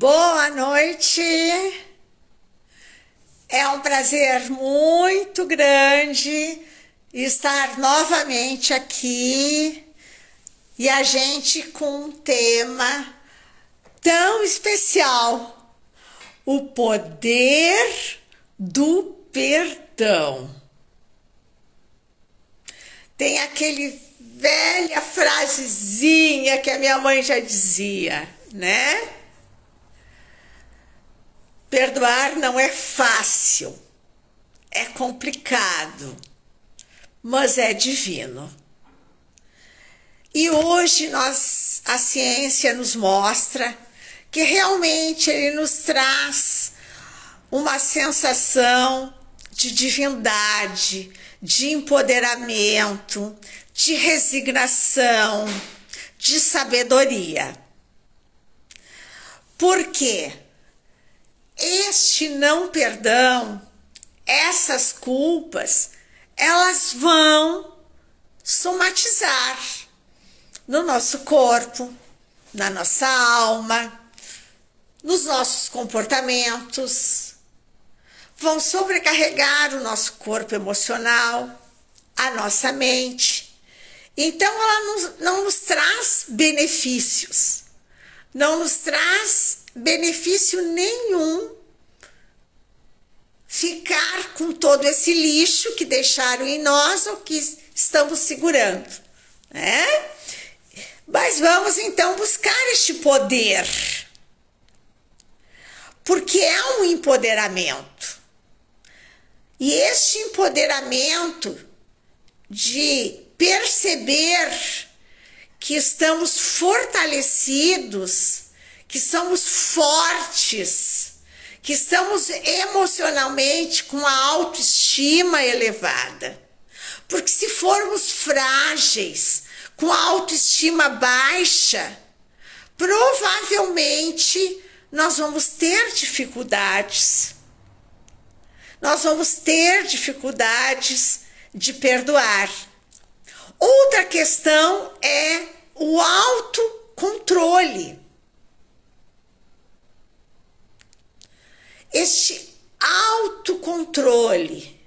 Boa noite! É um prazer muito grande estar novamente aqui e a gente com um tema tão especial: o poder do perdão. Tem aquele velha frasezinha que a minha mãe já dizia, né? Perdoar não é fácil, é complicado, mas é divino. E hoje a ciência nos mostra que realmente ele nos traz uma sensação de divindade, de empoderamento, de resignação, de sabedoria. Por quê? Este não perdão, essas culpas, elas vão somatizar no nosso corpo, na nossa alma, nos nossos comportamentos, vão sobrecarregar o nosso corpo emocional, a nossa mente. Então, ela não nos traz benefícios, não nos traz benefício nenhum ficar com todo esse lixo que deixaram em nós ou que estamos segurando, né? Mas vamos então buscar este poder, porque é um empoderamento. E este empoderamento de perceber que estamos fortalecidos, que somos fortes, que estamos emocionalmente com a autoestima elevada. Porque se formos frágeis, com a autoestima baixa, provavelmente nós vamos ter dificuldades. Nós vamos ter dificuldades de perdoar. Outra questão é o autocontrole. Este autocontrole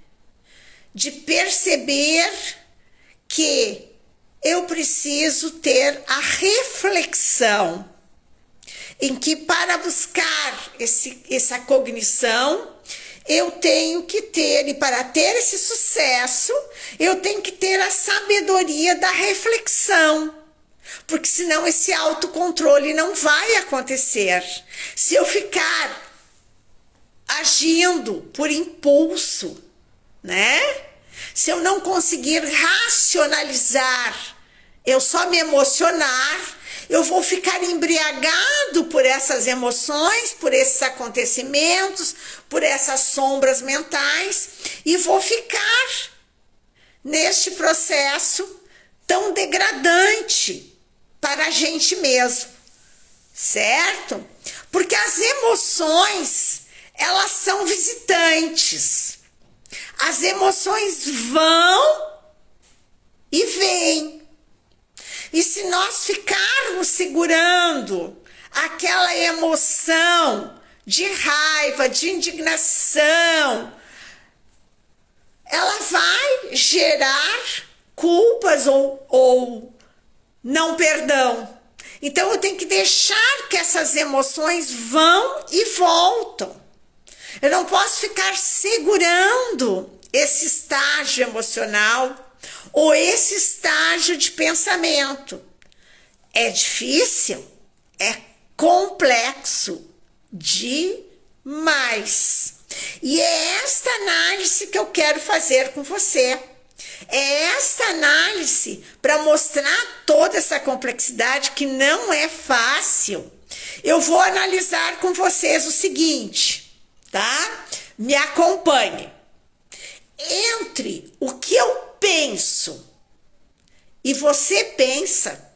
de perceber que eu preciso ter a reflexão em que para buscar essa cognição eu tenho que ter, e para ter esse sucesso, eu tenho que ter a sabedoria da reflexão. Porque senão esse autocontrole não vai acontecer. Se eu ficar agindo por impulso, né? Se eu não conseguir racionalizar, eu só me emocionar, eu vou ficar embriagado por essas emoções, por esses acontecimentos, por essas sombras mentais e vou ficar neste processo tão degradante para a gente mesmo, certo? Porque as emoções, elas são visitantes. As emoções vão e vêm. E se nós ficarmos segurando aquela emoção de raiva, de indignação, ela vai gerar culpas ou não perdão. Então eu tenho que deixar que essas emoções vão e voltam. Eu não posso ficar segurando esse estágio emocional ou esse estágio de pensamento. É difícil, é complexo demais. E é esta análise que eu quero fazer com você. É esta análise para mostrar toda essa complexidade que não é fácil. Eu vou analisar com vocês o seguinte, tá? Me acompanhe. Entre o que eu penso e você pensa,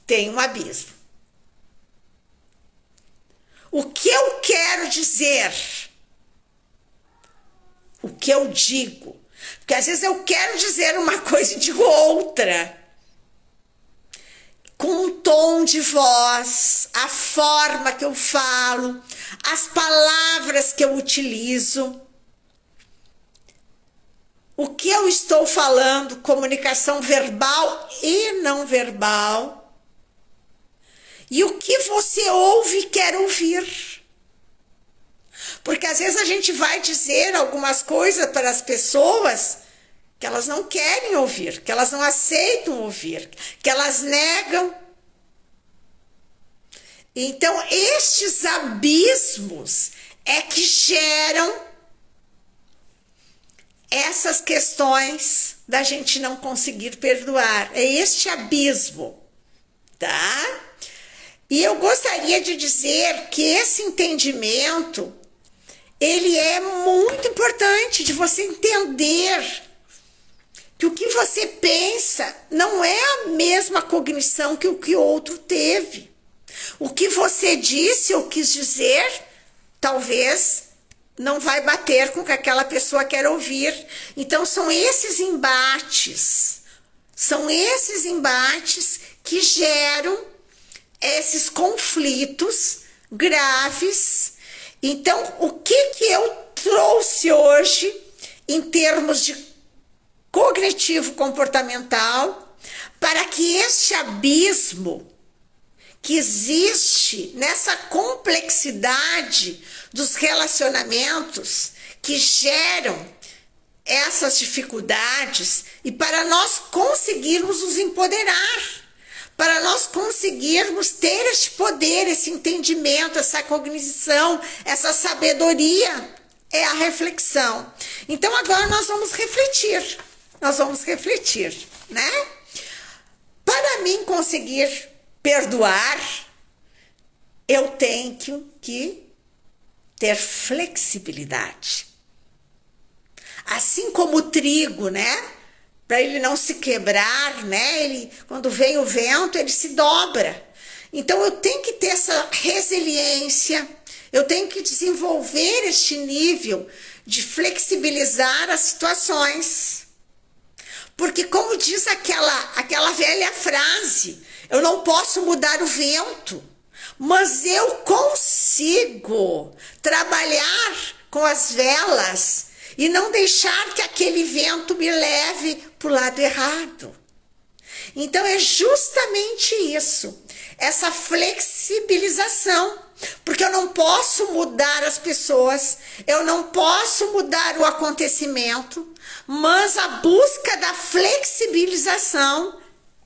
tem um abismo. O que eu quero dizer, o que eu digo, porque às vezes eu quero dizer uma coisa e digo outra, com um tom tom de voz, a forma que eu falo, as palavras que eu utilizo, o que eu estou falando, comunicação verbal e não verbal, e o que você ouve e quer ouvir. Porque às vezes a gente vai dizer algumas coisas para as pessoas que elas não querem ouvir, que elas não aceitam ouvir, que elas negam. Então, estes abismos é que geram essas questões da gente não conseguir perdoar. É este abismo, tá? E eu gostaria de dizer que esse entendimento, ele é muito importante de você entender que o que você pensa não é a mesma cognição que o que o outro teve. O que você disse ou quis dizer, talvez não vai bater com o que aquela pessoa quer ouvir. Então, são esses embates que geram esses conflitos graves. Então, o que eu trouxe hoje em termos de cognitivo comportamental para que este abismo que existe nessa complexidade dos relacionamentos que geram essas dificuldades e para nós conseguirmos nos empoderar, para nós conseguirmos ter este poder, esse entendimento, essa cognição, essa sabedoria, é a reflexão. Então agora nós vamos refletir, né? Para mim conseguir perdoar, eu tenho que ter flexibilidade. Assim como o trigo, né? Para ele não se quebrar, né? Ele, quando vem o vento, ele se dobra. Então eu tenho que ter essa resiliência, eu tenho que desenvolver este nível de flexibilizar as situações. Porque como diz aquela velha frase, eu não posso mudar o vento, mas eu consigo trabalhar com as velas e não deixar que aquele vento me leve para o lado errado. Então é justamente isso, essa flexibilização, porque eu não posso mudar as pessoas, eu não posso mudar o acontecimento, mas a busca da flexibilização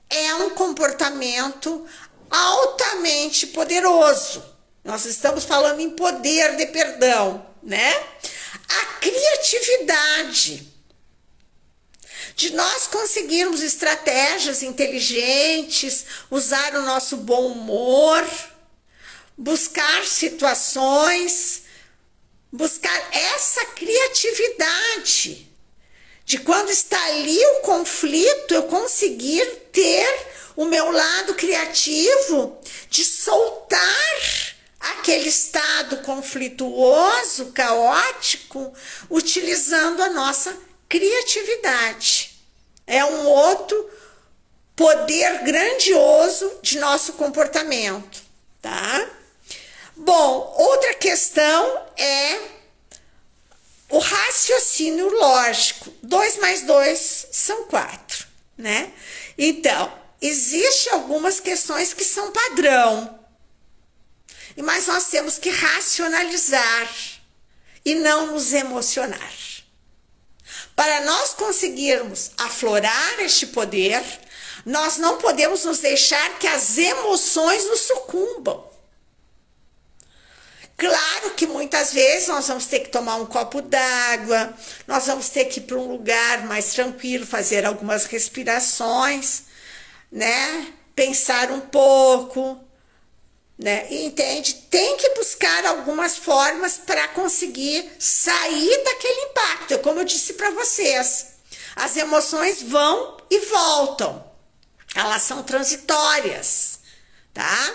é um comportamento altamente poderoso. Nós estamos falando em poder de perdão, né? A criatividade de nós conseguirmos estratégias inteligentes, usar o nosso bom humor, buscar situações, buscar essa criatividade de quando está ali o conflito, eu conseguir ter o meu lado criativo de soltar aquele estado conflituoso, caótico, utilizando a nossa criatividade. É um outro poder grandioso de nosso comportamento, tá? Bom, outra questão é o raciocínio lógico. 2 mais 2 são 4, né? Então, existem algumas questões que são padrão, mas nós temos que racionalizar e não nos emocionar. Para nós conseguirmos aflorar este poder, nós não podemos nos deixar que as emoções nos sucumbam. Claro que muitas vezes nós vamos ter que tomar um copo d'água, nós vamos ter que ir para um lugar mais tranquilo, fazer algumas respirações, né? Pensar um pouco, né? Entende? Tem que buscar algumas formas para conseguir sair daquele impacto. Como eu disse para vocês, as emoções vão e voltam, elas são transitórias, tá?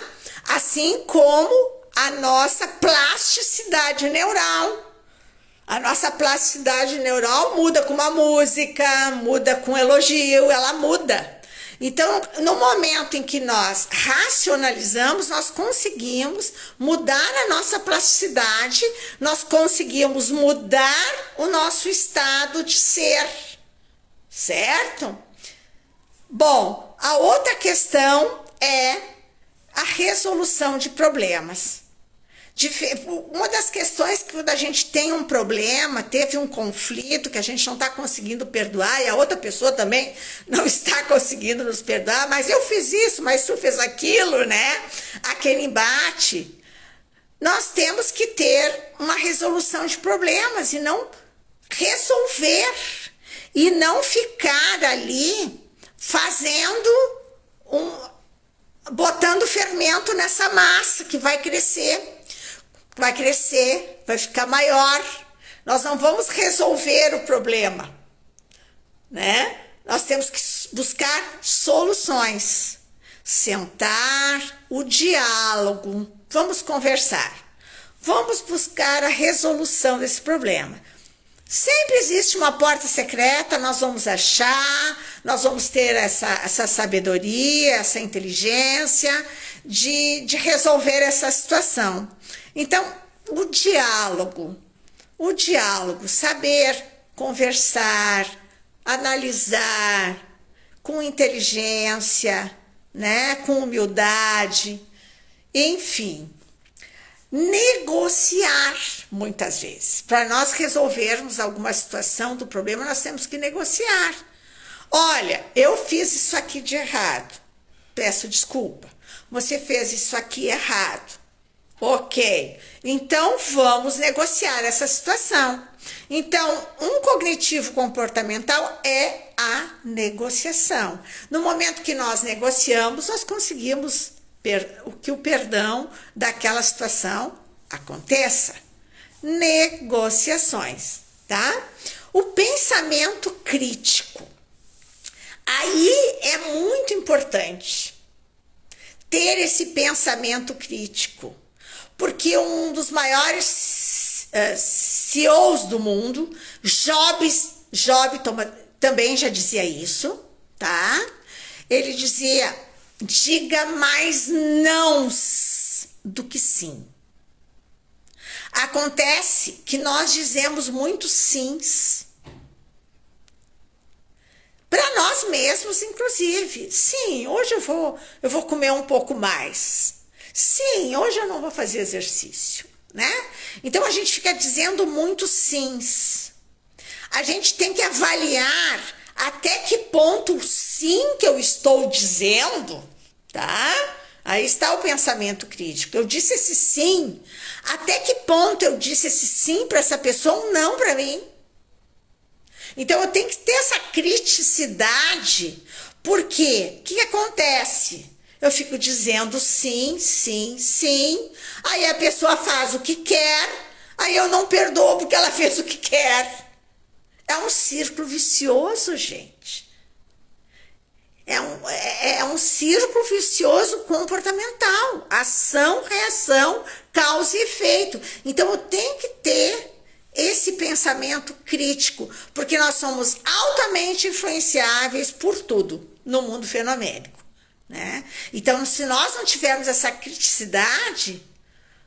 Assim como a nossa plasticidade neural. A nossa plasticidade neural muda com uma música, muda com um elogio, ela muda. Então, no momento em que nós racionalizamos, nós conseguimos mudar a nossa plasticidade, nós conseguimos mudar o nosso estado de ser, certo? Bom, a outra questão é a resolução de problemas. Uma das questões que quando a gente tem um problema, teve um conflito que a gente não está conseguindo perdoar e a outra pessoa também não está conseguindo nos perdoar, mas eu fiz isso, mas tu fez aquilo, né? Aquele embate. Nós temos que ter uma resolução de problemas e não resolver e não ficar ali botando fermento nessa massa que vai crescer, vai ficar maior. Nós não vamos resolver o problema, né? Nós temos que buscar soluções, sentar, o diálogo, vamos conversar, vamos buscar a resolução desse problema. Sempre existe uma porta secreta, nós vamos achar, nós vamos ter essa sabedoria, essa inteligência de resolver essa situação. Então, o diálogo, saber conversar, analisar com inteligência, né, com humildade, enfim, negociar muitas vezes. Para nós resolvermos alguma situação do problema, nós temos que negociar. Olha, eu fiz isso aqui de errado, peço desculpa. Você fez isso aqui errado. Ok, então vamos negociar essa situação. Então, um cognitivo comportamental é a negociação. No momento que nós negociamos, nós conseguimos que o perdão daquela situação aconteça. Negociações, tá? O pensamento crítico. Aí é muito importante ter esse pensamento crítico. Porque um dos maiores CEOs do mundo, Job também já dizia isso, tá? Ele dizia, diga mais nãos do que sim. Acontece que nós dizemos muitos sims. Para nós mesmos, inclusive. Sim, hoje eu vou comer um pouco mais. Sim, hoje eu não vou fazer exercício, né? Então a gente fica dizendo muitos sims. A gente tem que avaliar até que ponto o sim que eu estou dizendo, tá? Aí está o pensamento crítico. Eu disse esse sim. Até que ponto eu disse esse sim para essa pessoa, um não para mim? Então eu tenho que ter essa criticidade. Por quê? O que acontece? Eu fico dizendo sim, sim, sim. Aí a pessoa faz o que quer. Aí eu não perdoo porque ela fez o que quer. É um círculo vicioso, gente. É um círculo vicioso comportamental. Ação, reação, causa e efeito. Então eu tenho que ter esse pensamento crítico, porque nós somos altamente influenciáveis por tudo no mundo fenomênico, né? Então, se nós não tivermos essa criticidade,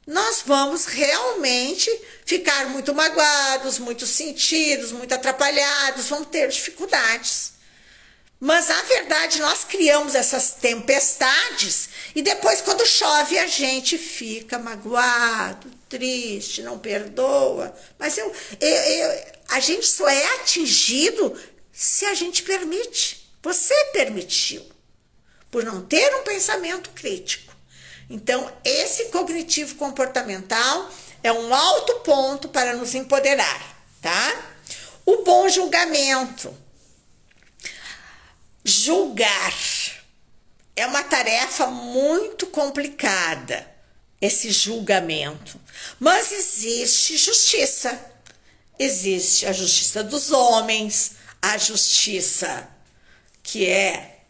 nós vamos realmente ficar muito magoados, muito sentidos, muito atrapalhados, vamos ter dificuldades. Mas, na verdade, nós criamos essas tempestades e depois, quando chove, a gente fica magoado, triste, não perdoa. Mas a gente só é atingido se a gente permite. Você permitiu, por não ter um pensamento crítico. Então, esse cognitivo comportamental é um alto ponto para nos empoderar, tá? O bom julgamento. Julgar é uma tarefa muito complicada, esse julgamento. Mas existe justiça. Existe a justiça dos homens, a justiça que é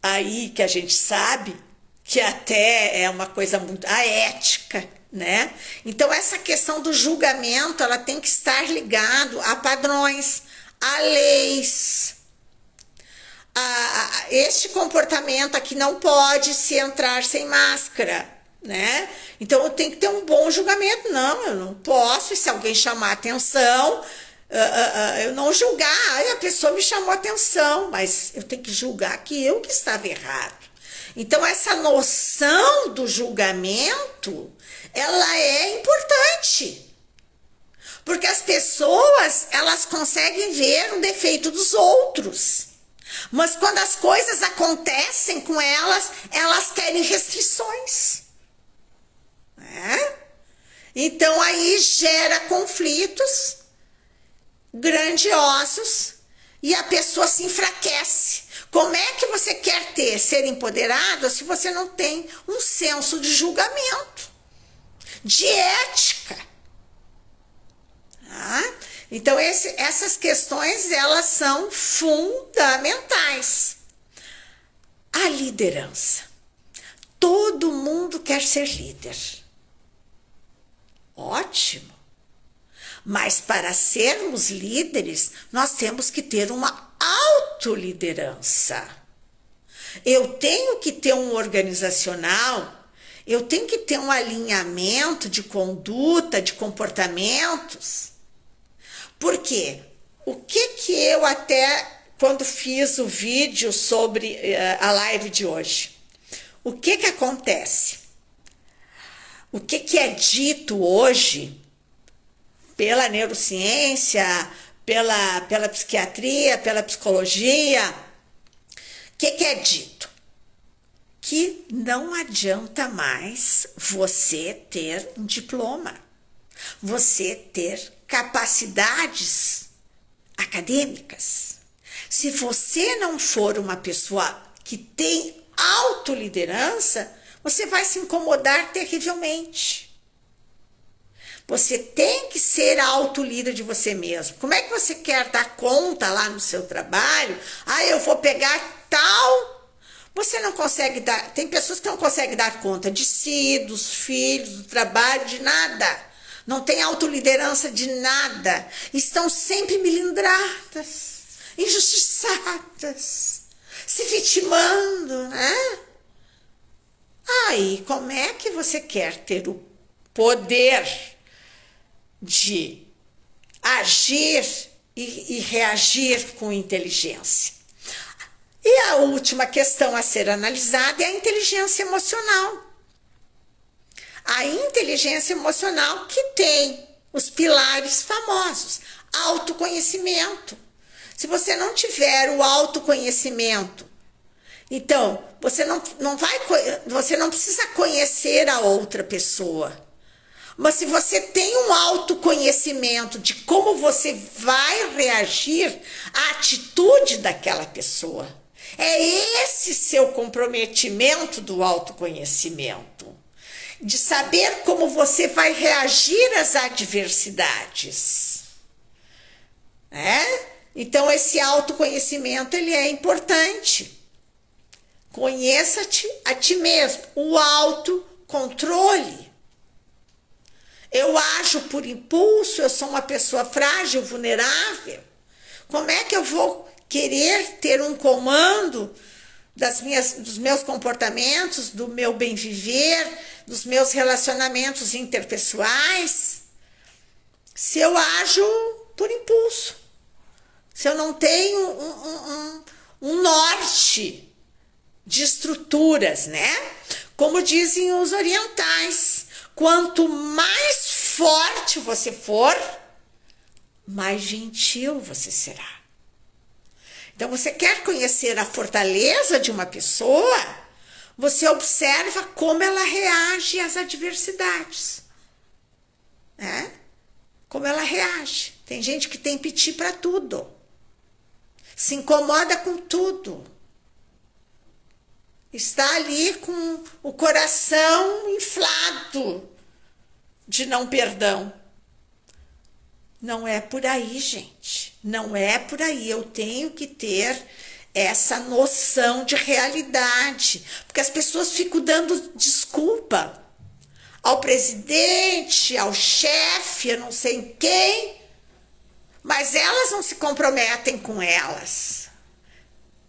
aí que a gente sabe que até é uma coisa muito... a ética, né? Então, essa questão do julgamento, ela tem que estar ligado a padrões, a leis, este comportamento aqui não pode se entrar sem máscara, né? Então eu tenho que ter um bom julgamento. Não, eu não posso, e se alguém chamar atenção, eu não julgar, ai, a pessoa me chamou atenção, mas eu tenho que julgar que eu que estava errado. Então essa noção do julgamento, ela é importante. Porque as pessoas, elas conseguem ver o defeito dos outros. Mas quando as coisas acontecem com elas, elas querem restrições. Né? Então aí gera conflitos grandiosos e a pessoa se enfraquece. Como é que você quer ser empoderado se você não tem um senso de julgamento, de ética? Tá? Então essas questões, elas são fundamentais. A liderança. Todo mundo quer ser líder. Ótimo. Mas para sermos líderes, nós temos que ter uma autoliderança. Eu tenho que ter um organizacional, eu tenho que ter um alinhamento de conduta, de comportamentos. Por quê? O que eu até, quando fiz o vídeo sobre a live de hoje, o que acontece? O que é dito hoje pela neurociência, pela psiquiatria, pela psicologia? O que é dito? Que não adianta mais você ter um diploma, você ter capacidades acadêmicas. Se você não for uma pessoa que tem autoliderança, você vai se incomodar terrivelmente. Você tem que ser autolíder de você mesmo. Como é que você quer dar conta lá no seu trabalho? Eu vou pegar tal. Você não consegue dar. Tem pessoas que não conseguem dar conta de si, dos filhos, do trabalho, de nada. Não tem autoliderança de nada. Estão sempre melindradas, injustiçadas, se vitimando, né? Aí, como é que você quer ter o poder de agir e reagir com inteligência? E a última questão a ser analisada é a inteligência emocional. A inteligência emocional que tem os pilares famosos. Autoconhecimento. Se você não tiver o autoconhecimento, então você não precisa conhecer a outra pessoa. Mas se você tem um autoconhecimento de como você vai reagir à atitude daquela pessoa, é esse seu comprometimento do autoconhecimento. De saber como você vai reagir às adversidades. Então, esse autoconhecimento, ele é importante. Conheça-te a ti mesmo. O autocontrole. Eu ajo por impulso, eu sou uma pessoa frágil, vulnerável. Como é que eu vou querer ter um comando dos meus comportamentos, do meu bem viver, dos meus relacionamentos interpessoais, se eu ajo por impulso, se eu não tenho um norte de estruturas, né? Como dizem os orientais, quanto mais forte você for, mais gentil você será. Então, você quer conhecer a fortaleza de uma pessoa? Você observa como ela reage às adversidades. Né? Como ela reage. Tem gente que tem piti para tudo. Se incomoda com tudo. Está ali com o coração inflado de não perdão. Não é por aí, gente. Não é por aí. Eu tenho que ter essa noção de realidade. Porque as pessoas ficam dando desculpa ao presidente, ao chefe, eu não sei quem, mas elas não se comprometem com elas.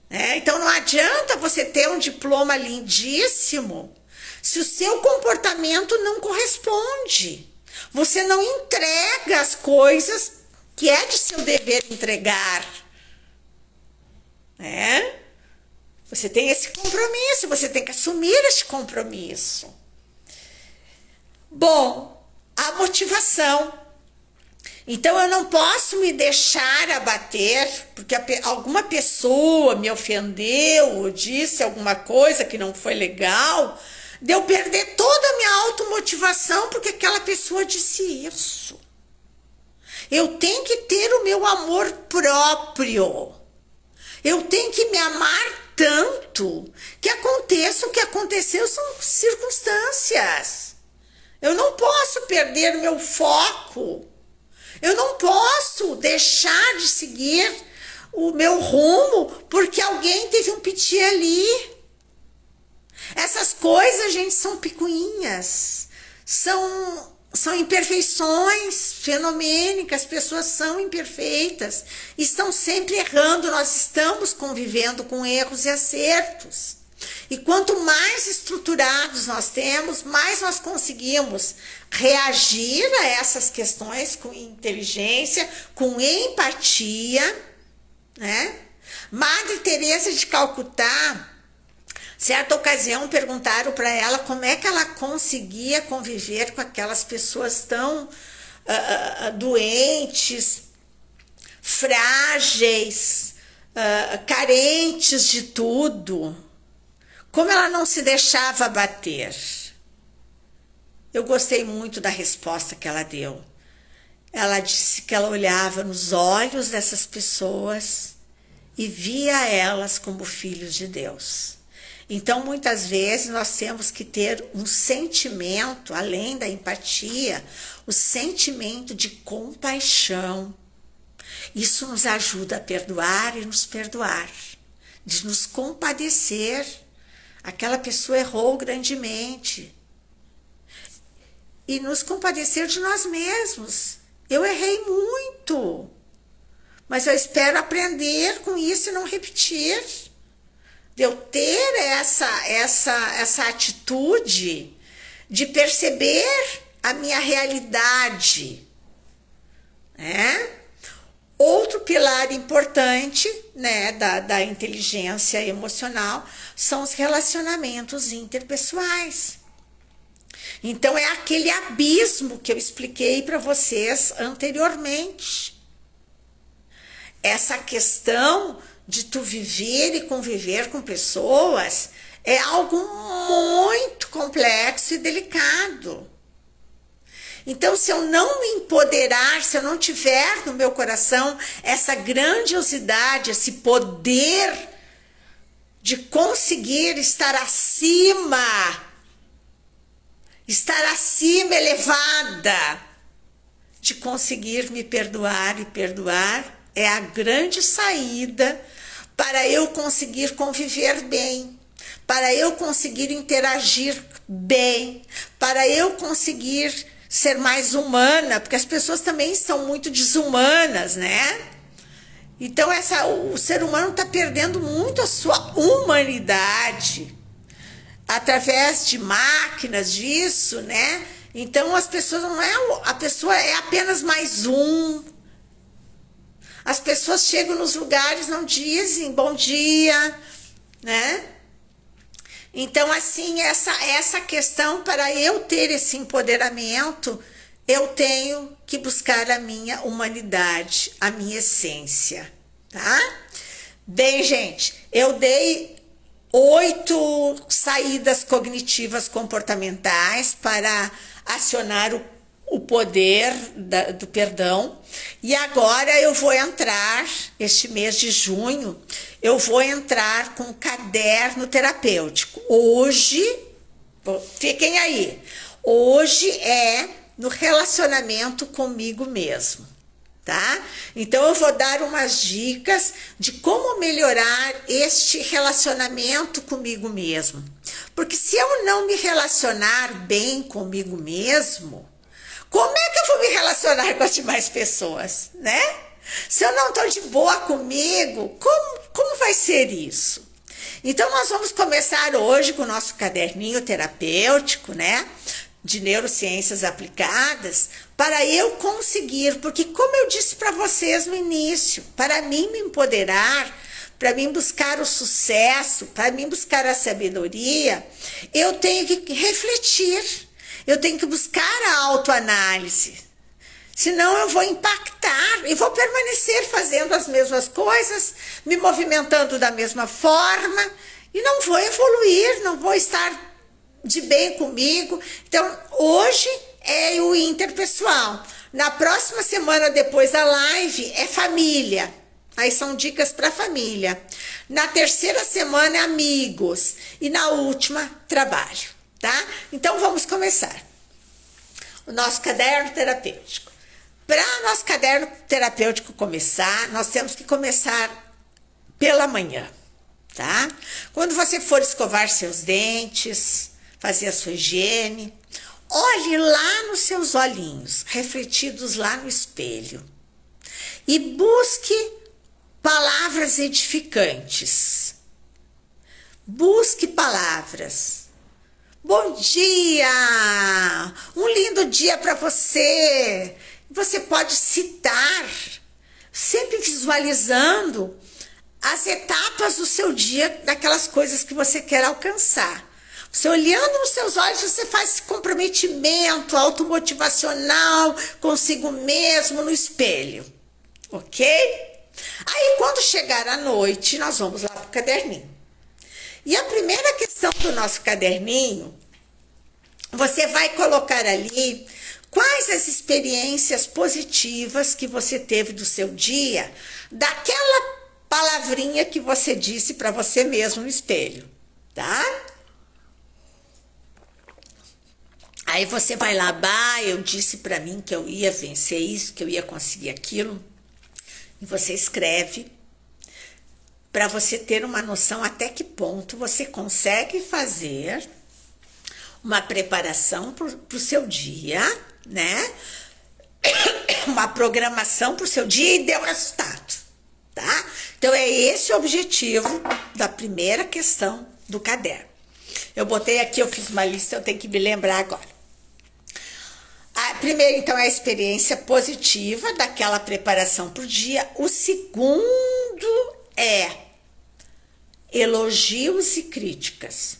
né? Então não adianta você ter um diploma lindíssimo se o seu comportamento não corresponde. Você não entrega as coisas que é de seu dever entregar, né? Você tem esse compromisso, você tem que assumir esse compromisso. Bom, a motivação. Então eu não posso me deixar abater porque alguma pessoa me ofendeu ou disse alguma coisa que não foi legal, de eu perder toda a minha automotivação porque aquela pessoa disse isso. Eu tenho que ter o meu amor próprio. Eu tenho que me amar tanto que aconteça o que aconteceu, são circunstâncias. Eu não posso perder o meu foco. Eu não posso deixar de seguir o meu rumo porque alguém teve um piti ali. Essas coisas, gente, são picuinhas. São imperfeições fenomênicas, as pessoas são imperfeitas, estão sempre errando, nós estamos convivendo com erros e acertos. E quanto mais estruturados nós temos, mais nós conseguimos reagir a essas questões com inteligência, com empatia, né? Madre Teresa de Calcutá, certa ocasião perguntaram para ela como é que ela conseguia conviver com aquelas pessoas tão doentes, frágeis, carentes de tudo. Como ela não se deixava abater. Eu gostei muito da resposta que ela deu. Ela disse que ela olhava nos olhos dessas pessoas e via elas como filhos de Deus. Então, muitas vezes, nós temos que ter um sentimento, além da empatia, o sentimento de compaixão. Isso nos ajuda a perdoar e nos perdoar, de nos compadecer. Aquela pessoa errou grandemente. E nos compadecer de nós mesmos. Eu errei muito, mas eu espero aprender com isso e não repetir. De eu ter essa atitude de perceber a minha realidade, né? Outro pilar importante, né, da inteligência emocional são os relacionamentos interpessoais. Então é aquele abismo que eu expliquei para vocês anteriormente. Essa questão de tu viver e conviver com pessoas é algo muito complexo e delicado. Então, se eu não me empoderar, se eu não tiver no meu coração essa grandiosidade, esse poder de conseguir estar acima, elevada, de conseguir me perdoar e perdoar, é a grande saída para eu conseguir conviver bem, para eu conseguir interagir bem, para eu conseguir ser mais humana, porque as pessoas também são muito desumanas, né? Então o ser humano está perdendo muito a sua humanidade através de máquinas, disso, né? Então as pessoas a pessoa é apenas mais um. As pessoas chegam nos lugares, não dizem bom dia, né? Então, assim, essa questão, para eu ter esse empoderamento, eu tenho que buscar a minha humanidade, a minha essência, tá? Bem, gente, eu dei 8 saídas cognitivas comportamentais para acionar o poder do perdão. E agora eu vou entrar, este mês de junho, eu vou entrar com um caderno terapêutico. Hoje, fiquem aí, hoje é no relacionamento comigo mesmo, tá? Então eu vou dar umas dicas de como melhorar este relacionamento comigo mesmo. Porque se eu não me relacionar bem comigo mesmo, como é que eu vou me relacionar com as demais pessoas, né? Se eu não estou de boa comigo, como vai ser isso? Então, nós vamos começar hoje com o nosso caderninho terapêutico, né? De neurociências aplicadas, para eu conseguir, porque como eu disse para vocês no início, para mim me empoderar, para mim buscar o sucesso, para mim buscar a sabedoria, eu tenho que refletir, eu tenho que buscar a autoanálise. Senão eu vou impactar e vou permanecer fazendo as mesmas coisas, me movimentando da mesma forma e não vou evoluir, não vou estar de bem comigo. Então, hoje é o interpessoal. Na próxima semana, depois da live, é família. Aí são dicas para família. Na terceira semana, é amigos. E na última, trabalho, tá? Então, vamos começar. O nosso caderno terapêutico. Para nosso caderno terapêutico começar, nós temos que começar pela manhã, tá? Quando você for escovar seus dentes, fazer a sua higiene, olhe lá nos seus olhinhos, refletidos lá no espelho, e busque palavras edificantes. Busque palavras. Bom dia! Um lindo dia para você! Você pode citar, sempre visualizando as etapas do seu dia, daquelas coisas que você quer alcançar. Você olhando nos seus olhos, você faz esse comprometimento automotivacional consigo mesmo no espelho, ok? Aí quando chegar a noite, nós vamos lá para o caderninho. E a primeira questão do nosso caderninho, você vai colocar ali quais as experiências positivas que você teve do seu dia, daquela palavrinha que você disse para você mesmo no espelho, tá? Aí você vai lá, eu disse para mim que eu ia vencer isso, que eu ia conseguir aquilo. E você escreve para você ter uma noção até que ponto você consegue fazer uma preparação para o seu dia, né? Uma programação para o seu dia e deu resultado, tá? Então é esse o objetivo da primeira questão do caderno. Eu botei aqui, eu fiz uma lista, eu tenho que me lembrar agora. Primeiro, então, é a experiência positiva daquela preparação para o dia. O segundo é elogios e críticas.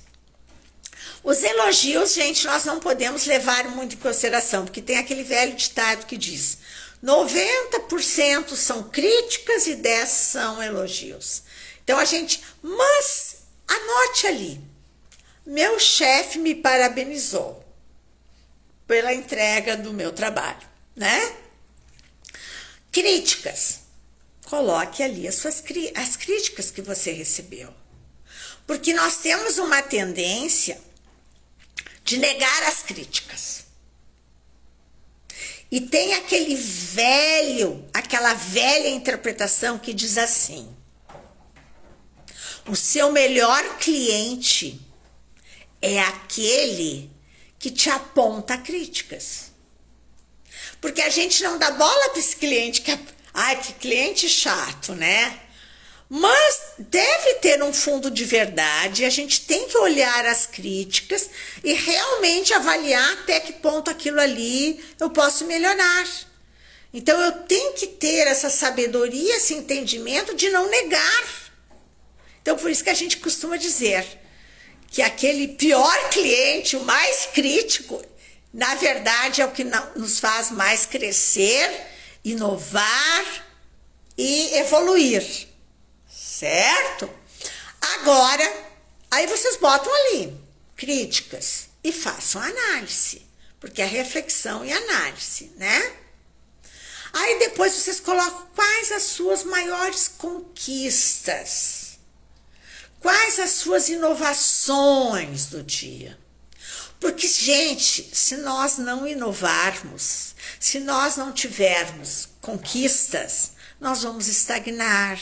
Os elogios, gente, nós não podemos levar muito em consideração, porque tem aquele velho ditado que diz 90% são críticas e 10% são elogios. Então, mas anote ali, meu chefe me parabenizou pela entrega do meu trabalho, né? Críticas. Coloque ali as críticas que você recebeu. Porque nós temos uma tendência de negar as críticas. E tem aquela velha interpretação que diz assim: o seu melhor cliente é aquele que te aponta críticas. Porque a gente não dá bola para esse cliente, que cliente chato, né? Mas deve ter um fundo de verdade, a gente tem que olhar as críticas e realmente avaliar até que ponto aquilo ali eu posso melhorar. Então eu tenho que ter essa sabedoria, esse entendimento de não negar. Então por isso que a gente costuma dizer que aquele pior cliente, o mais crítico, na verdade é o que nos faz mais crescer, inovar e evoluir. Certo? Agora, aí vocês botam ali críticas e façam análise, porque é reflexão e análise, né? Aí depois vocês colocam quais as suas maiores conquistas, quais as suas inovações do dia. Porque, gente, se nós não inovarmos, se nós não tivermos conquistas, nós vamos estagnar,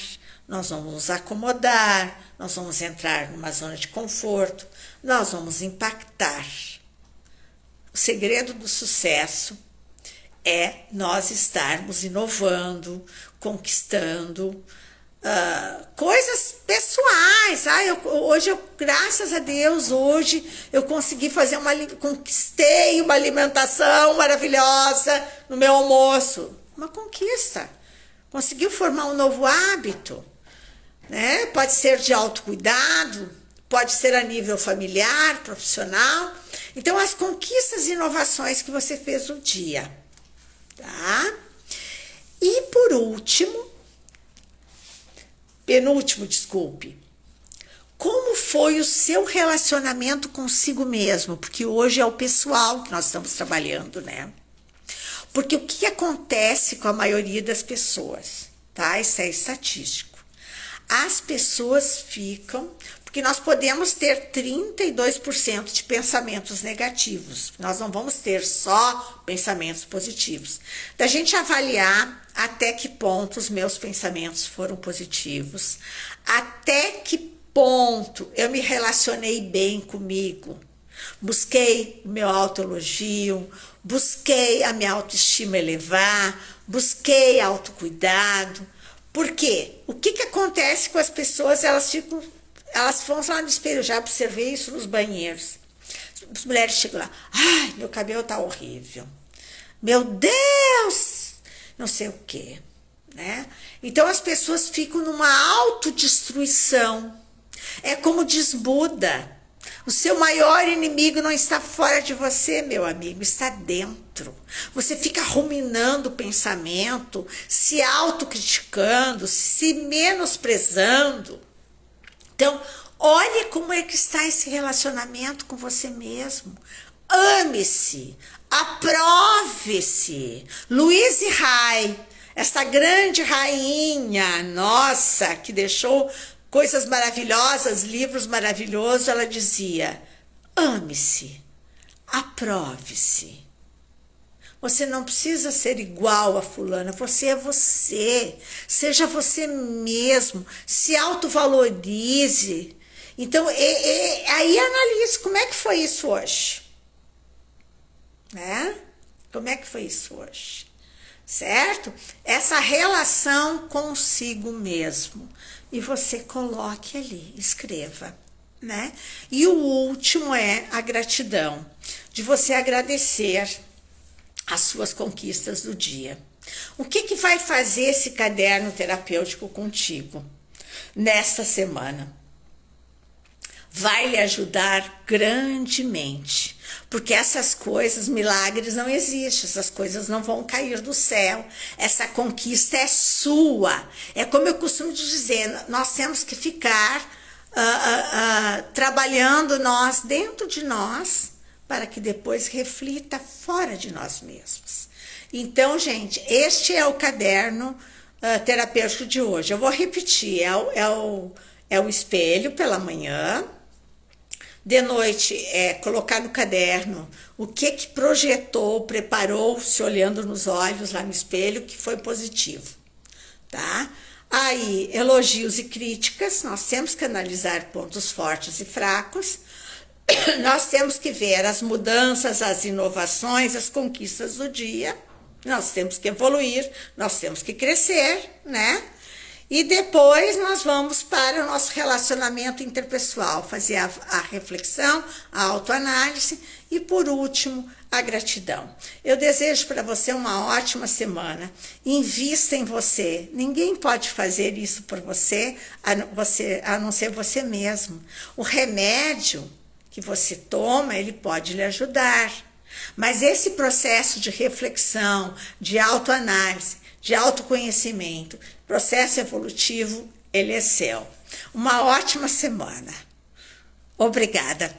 nós vamos nos acomodar, nós vamos entrar numa zona de conforto, nós vamos impactar. O segredo do sucesso é nós estarmos inovando, conquistando, coisas pessoais. Hoje, graças a Deus, hoje eu consegui conquistei uma alimentação maravilhosa no meu almoço. Uma conquista. Conseguiu formar um novo hábito, né? Pode ser de autocuidado, pode ser a nível familiar, profissional. Então, as conquistas e inovações que você fez no dia, tá? E por último, penúltimo, desculpe. Como foi o seu relacionamento consigo mesmo? Porque hoje é o pessoal que nós estamos trabalhando, né? Porque o que acontece com a maioria das pessoas, tá? Isso é estatístico. As pessoas ficam... Porque nós podemos ter 32% de pensamentos negativos. Nós não vamos ter só pensamentos positivos. Da gente avaliar até que ponto os meus pensamentos foram positivos, até que ponto eu me relacionei bem comigo, busquei o meu autoelogio, busquei a minha autoestima elevar, busquei autocuidado. Por quê? O que acontece com as pessoas? Elas vão lá no espelho, eu já observei isso nos banheiros. As mulheres chegam lá, ai, meu cabelo tá horrível. Meu Deus! Não sei o quê, né? Então as pessoas ficam numa autodestruição. É como diz Buda, o seu maior inimigo não está fora de você, meu amigo, está dentro. Você fica ruminando o pensamento, se autocriticando, se menosprezando. Então, olha como é que está esse relacionamento com você mesmo. Ame-se, aprove-se. Louise Hay, essa grande rainha nossa, que deixou coisas maravilhosas, livros maravilhosos, ela dizia, ame-se, aprove-se. Você não precisa ser igual a fulana, você é você. Seja você mesmo, se autovalorize. Então, aí analise como é que foi isso hoje. Né? Como é que foi isso hoje? Certo? Essa relação consigo mesmo. E você coloque ali, escreva. Né? E o último é a gratidão. De você agradecer as suas conquistas do dia. O que vai fazer esse caderno terapêutico contigo nesta semana? Vai lhe ajudar grandemente, porque essas coisas, milagres não existem, essas coisas não vão cair do céu, essa conquista é sua. É como eu costumo dizer, nós temos que ficar trabalhando nós, dentro de nós, para que depois reflita fora de nós mesmos. Então, gente, este é o caderno terapêutico de hoje. Eu vou repetir, é o espelho pela manhã, de noite é colocar no caderno o que projetou, preparou, se olhando nos olhos lá no espelho, que foi positivo, tá? Aí, elogios e críticas, nós temos que analisar pontos fortes e fracos, nós temos que ver as mudanças, as inovações, as conquistas do dia. Nós temos que evoluir, nós temos que crescer, né? E depois nós vamos para o nosso relacionamento interpessoal, fazer a reflexão, a autoanálise e, por último, a gratidão. Eu desejo para você uma ótima semana. Invista em você. Ninguém pode fazer isso por você, a não ser você mesmo. O remédio que você toma, ele pode lhe ajudar. Mas esse processo de reflexão, de autoanálise, de autoconhecimento, processo evolutivo, ele é seu. Uma ótima semana. Obrigada.